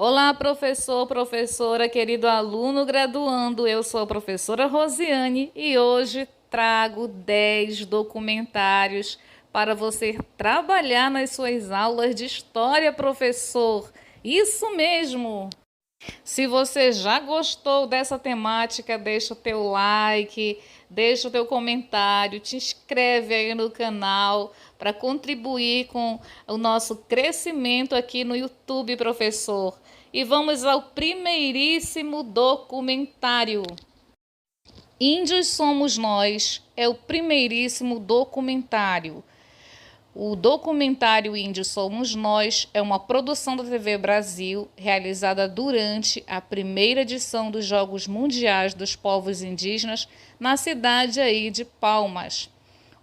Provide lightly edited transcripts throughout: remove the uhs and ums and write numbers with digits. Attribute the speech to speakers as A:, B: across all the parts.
A: Olá, professor, professora, querido aluno graduando. Eu sou a professora Rosiane e hoje trago 10 documentários para você trabalhar nas suas aulas de história, professor. Isso mesmo! Se você já gostou dessa temática, deixa o teu like, deixa o teu comentário, te inscreve aí no canal para contribuir com o nosso crescimento aqui no YouTube, professor. E vamos ao primeiríssimo documentário. Índios Somos Nós é o primeiríssimo documentário. O documentário Índios Somos Nós é uma produção da TV Brasil realizada durante a primeira edição dos Jogos Mundiais dos Povos Indígenas na cidade aí de Palmas.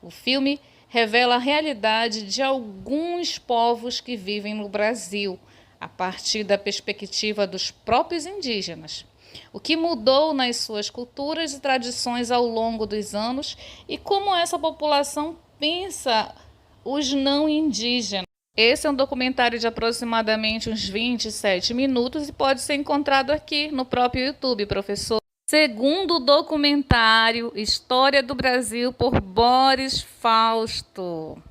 A: O filme revela a realidade de alguns povos que vivem no Brasil, a partir da perspectiva dos próprios indígenas. O que mudou nas suas culturas e tradições ao longo dos anos e como essa população pensa os não indígenas. Esse é um documentário de aproximadamente uns 27 minutos e pode ser encontrado aqui no próprio YouTube, professor. Segundo documentário, História do Brasil, por Boris Fausto.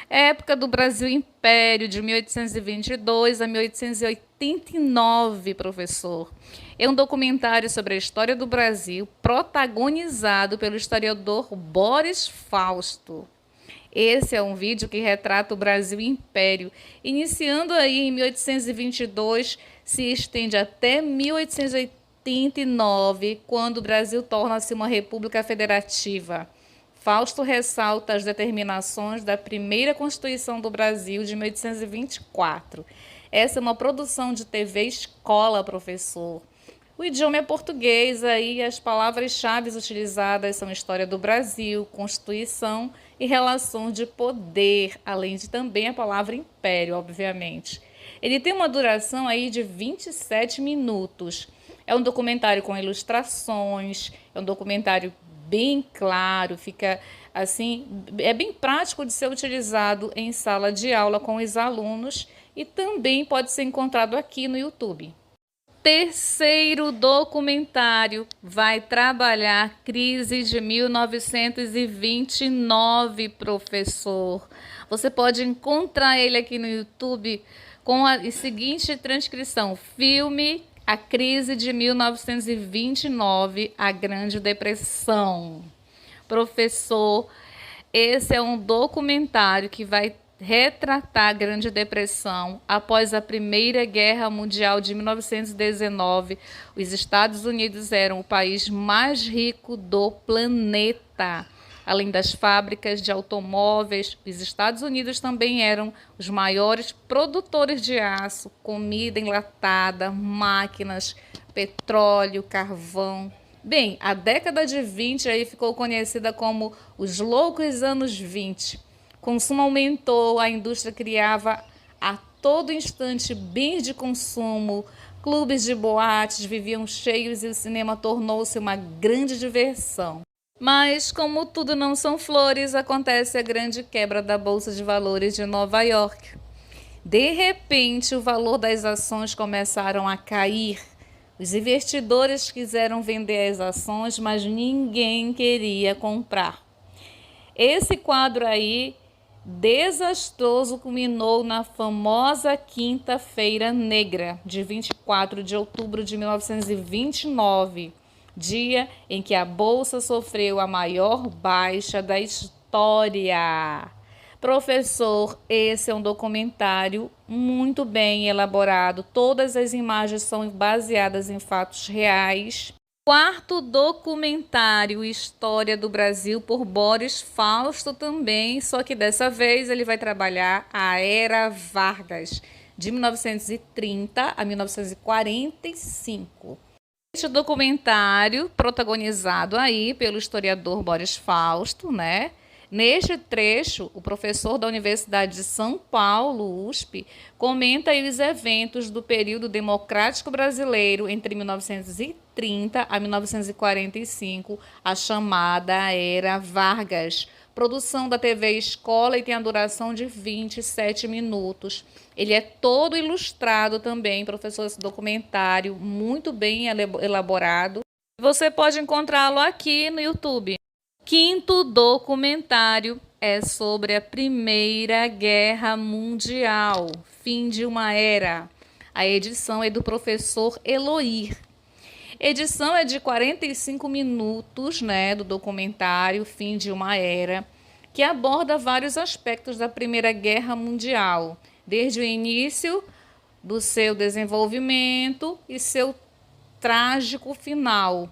A: Época do Brasil Império, de 1822 a 1889, professor. É um documentário sobre a história do Brasil, protagonizado pelo historiador Boris Fausto. Esse é um vídeo que retrata o Brasil Império, iniciando aí em 1822, se estende até 1889, quando o Brasil torna-se uma república federativa. Fausto ressalta as determinações da primeira Constituição do Brasil de 1824. Essa é uma produção de TV Escola, professor. O idioma é português, aí as palavras-chave utilizadas são História do Brasil, Constituição e relações de poder, além de também a palavra império, obviamente. Ele tem uma duração aí de 27 minutos. É um documentário com ilustrações, é um documentário bem claro, fica assim, é bem prático de ser utilizado em sala de aula com os alunos e também pode ser encontrado aqui no YouTube. Terceiro documentário vai trabalhar a crise de 1929, professor. Você pode encontrar ele aqui no YouTube com a seguinte transcrição: filme A Crise de 1929, a Grande Depressão. Professor, esse é um documentário que vai retratar a Grande Depressão. Após a Primeira Guerra Mundial de 1919, os Estados Unidos eram o país mais rico do planeta. Além das fábricas de automóveis, os Estados Unidos também eram os maiores produtores de aço, comida enlatada, máquinas, petróleo, carvão. Bem, a década de 20 aí ficou conhecida como os loucos anos 20. O consumo aumentou, a indústria criava a todo instante bens de consumo, clubes de boates viviam cheios e o cinema tornou-se uma grande diversão. Mas, como tudo não são flores, acontece a grande quebra da Bolsa de Valores de Nova York. De repente, o valor das ações começaram a cair. Os investidores quiseram vender as ações, mas ninguém queria comprar. Esse quadro aí desastroso culminou na famosa Quinta-feira Negra, de 24 de outubro de 1929, dia em que a Bolsa sofreu a maior baixa da história. Professor, esse é um documentário muito bem elaborado, todas as imagens são baseadas em fatos reais. Quarto documentário, História do Brasil, por Boris Fausto também, só que dessa vez ele vai trabalhar a Era Vargas, de 1930 a 1945. Este documentário, protagonizado aí pelo historiador Boris Fausto, né? Neste trecho, o professor da Universidade de São Paulo, USP, comenta aí os eventos do período democrático brasileiro entre 1930 a 1945, a chamada Era Vargas. Produção da TV Escola e tem a duração de 27 minutos. Ele é todo ilustrado também, professor, esse documentário, muito bem elaborado. Você pode encontrá-lo aqui no YouTube. Quinto documentário é sobre a Primeira Guerra Mundial, fim de uma era. A edição é do professor Eloir. Edição é de 45 minutos, né, do documentário Fim de uma Era, que aborda vários aspectos da Primeira Guerra Mundial, desde o início do seu desenvolvimento e seu trágico final.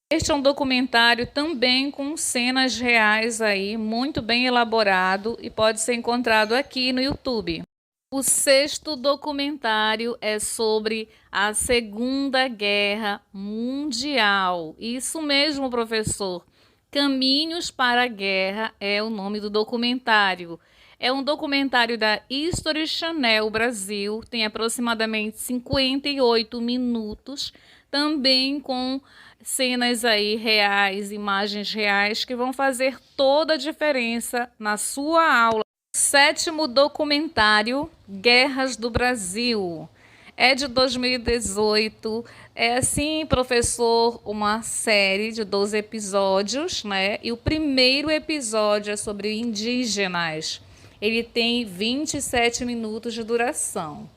A: Este é um documentário também com cenas reais aí, muito bem elaborado e pode ser encontrado aqui no YouTube. O sexto documentário é sobre a Segunda Guerra Mundial. Isso mesmo, professor. Caminhos para a Guerra é o nome do documentário. É um documentário da History Channel Brasil, tem aproximadamente 58 minutos, também com cenas aí reais, imagens reais que vão fazer toda a diferença na sua aula. Sétimo documentário, Guerras do Brasil. É de 2018. É assim, professor, uma série de 12 episódios, né? E o primeiro episódio é sobre indígenas. Ele tem 27 minutos de duração.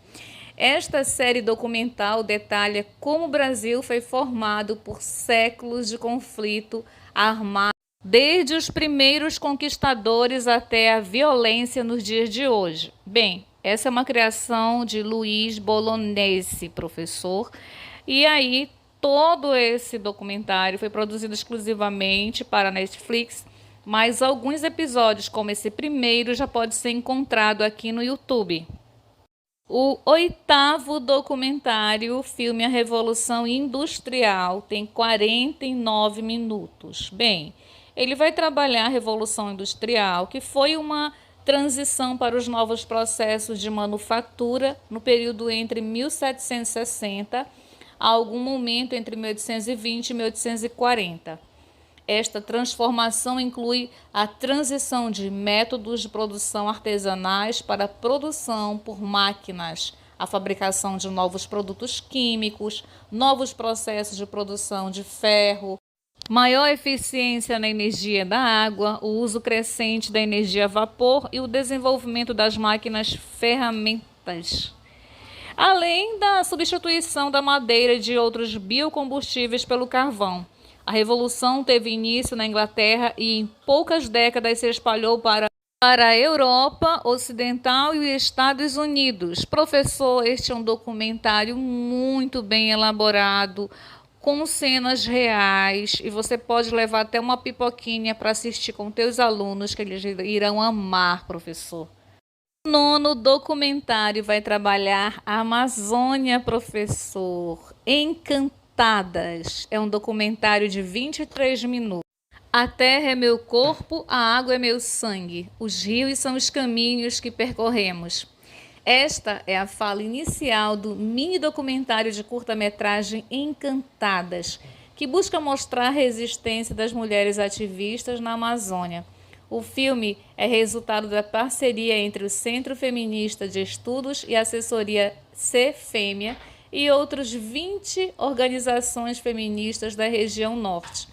A: Esta série documental detalha como o Brasil foi formado por séculos de conflito armado, desde os primeiros conquistadores até a violência nos dias de hoje. Bem, essa é uma criação de Luiz Bolognesi, professor. E aí, todo esse documentário foi produzido exclusivamente para a Netflix, mas alguns episódios, como esse primeiro, já pode ser encontrado aqui no YouTube. O oitavo documentário, filme A Revolução Industrial, tem 49 minutos. Bem, ele vai trabalhar a Revolução Industrial, que foi uma transição para os novos processos de manufatura no período entre 1760 a algum momento entre 1820 e 1840. Esta transformação inclui a transição de métodos de produção artesanais para a produção por máquinas, a fabricação de novos produtos químicos, novos processos de produção de ferro, maior eficiência na energia da água, o uso crescente da energia a vapor e o desenvolvimento das máquinas ferramentas, além da substituição da madeira e de outros biocombustíveis pelo carvão. A Revolução teve início na Inglaterra e em poucas décadas se espalhou para a Europa Ocidental e os Estados Unidos. Professor, este é um documentário muito bem elaborado, com cenas reais, e você pode levar até uma pipoquinha para assistir com teus alunos, que eles irão amar, professor. O nono documentário vai trabalhar a Amazônia, professor. Encantadas. É um documentário de 23 minutos. A terra é meu corpo, a água é meu sangue. Os rios são os caminhos que percorremos. Esta é a fala inicial do mini documentário de curta-metragem Encantadas, que busca mostrar a resistência das mulheres ativistas na Amazônia. O filme é resultado da parceria entre o Centro Feminista de Estudos e a assessoria C-Fêmea e outros 20 organizações feministas da região norte.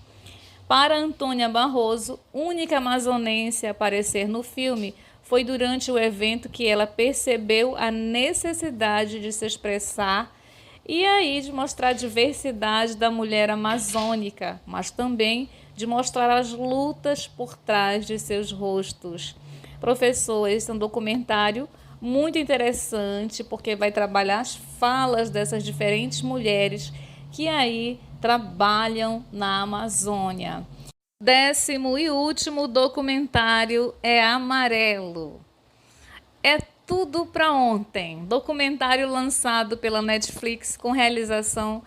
A: Para Antônia Barroso, única amazonense a aparecer no filme, foi durante o evento que ela percebeu a necessidade de se expressar e aí de mostrar a diversidade da mulher amazônica, mas também de mostrar as lutas por trás de seus rostos. Professor, esse é um documentário muito interessante porque vai trabalhar as falas dessas diferentes mulheres que aí trabalham na Amazônia. Décimo e último documentário é Amarelo. É tudo para ontem. Documentário lançado pela Netflix com realização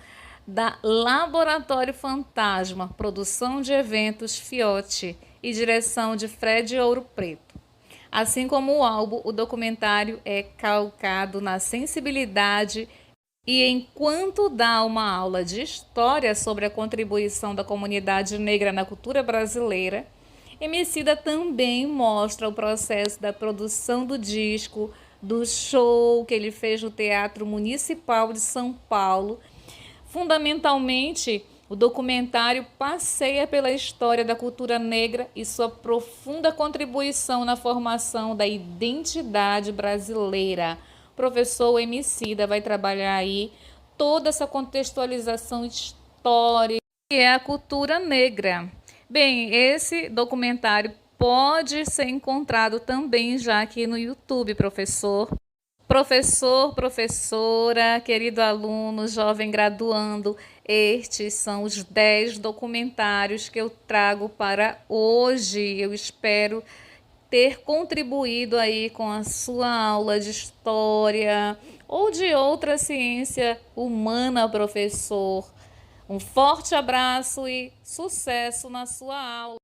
A: da Laboratório Fantasma, produção de eventos Fiote e direção de Fred Ouro Preto. Assim como o álbum, o documentário é calcado na sensibilidade e enquanto dá uma aula de história sobre a contribuição da comunidade negra na cultura brasileira, Emicida também mostra o processo da produção do disco, do show que ele fez no Teatro Municipal de São Paulo. Fundamentalmente, o documentário passeia pela história da cultura negra e sua profunda contribuição na formação da identidade brasileira. O professor Emicida vai trabalhar aí toda essa contextualização histórica que é a cultura negra. Bem, esse documentário pode ser encontrado também já aqui no YouTube, professor. Professor, professora, querido aluno, jovem graduando, estes são os 10 documentários que eu trago para hoje. Eu espero ter contribuído aí com a sua aula de história ou de outra ciência humana, professor. Um forte abraço e sucesso na sua aula.